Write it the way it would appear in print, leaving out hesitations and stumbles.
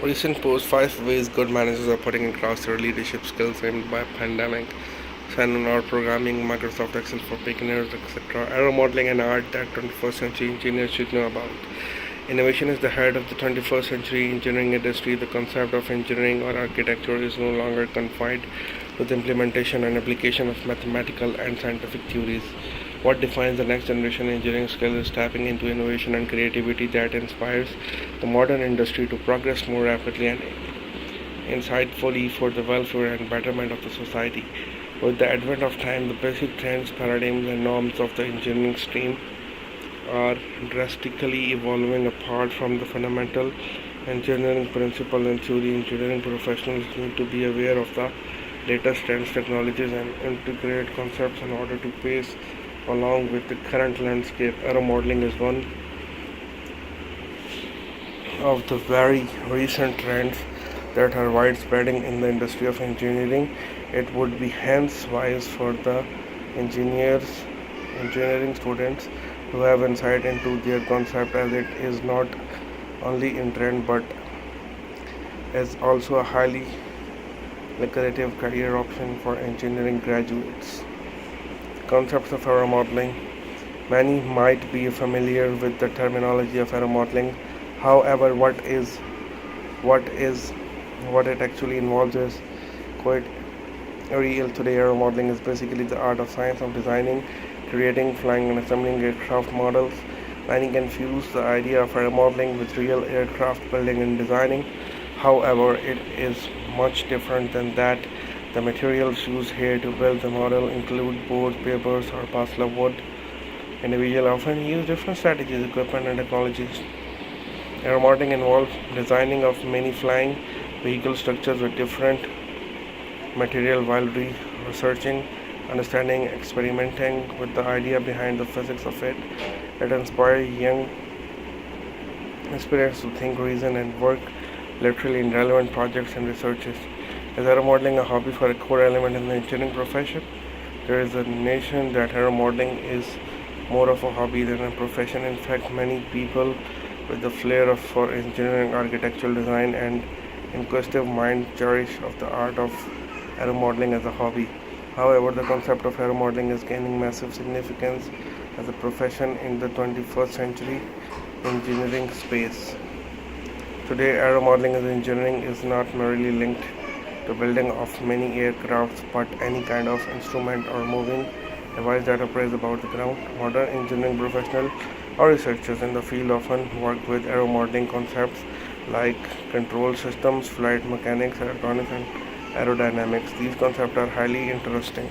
Recent post 5 ways good managers are putting across their leadership skills aimed by pandemic. Seminar programming, Microsoft Excel for beginners, etc. Aero modeling and art that 21st century engineers should know about. Innovation is the heart of the 21st century engineering industry. The concept of engineering or architecture is no longer confined to the implementation and application of mathematical and scientific theories. What defines the next generation engineering skill is tapping into innovation and creativity that inspires the modern industry to progress more rapidly and insightfully for the welfare and betterment of the society. With the advent of time, the basic trends, paradigms, and norms of the engineering stream are drastically evolving. Apart from the fundamental engineering principles and theory, engineering professionals need to be aware of the latest trends, technologies, and integrate concepts in order to pace along with the current landscape. Aero modeling is one of the very recent trends that are widespreading in the industry of engineering. It would be hence wise for the engineering students to have insight into their concept, as it is not only in trend but is also a highly lucrative career option for engineering graduates. Concepts of aero modeling. Many might be familiar with the terminology of aero modeling. However, what is what it actually involves is quite real today. Aero modeling is basically the art of science of designing, creating, flying, and assembling aircraft models. Many confuse the idea of aero modeling with real aircraft building and designing. However, it is much different than that. The materials used here to build the model include board, papers, or parcel of wood. Individuals often use different strategies, equipment, and technologies. Aero modeling involves designing of many flying vehicle structures with different material while researching, understanding, experimenting with the idea behind the physics of it. It inspires young aspirants to think, reason, and work literally in relevant projects and researches. Is aero modeling a hobby for a core element in the engineering profession? There is a notion that aero modeling is more of a hobby than a profession. In fact, many people with the flair for engineering, architectural design, and inquisitive mind cherish of the art of aero modeling as a hobby. However, the concept of aero modeling is gaining massive significance as a profession in the 21st century engineering space. Today, aero modeling as engineering is not merely linked to building of many aircrafts, but any kind of instrument or moving device that operates above the ground. Modern engineering professionals or researchers in the field often work with aero modeling concepts like control systems, flight mechanics, electronics, and aerodynamics. These concepts are highly interesting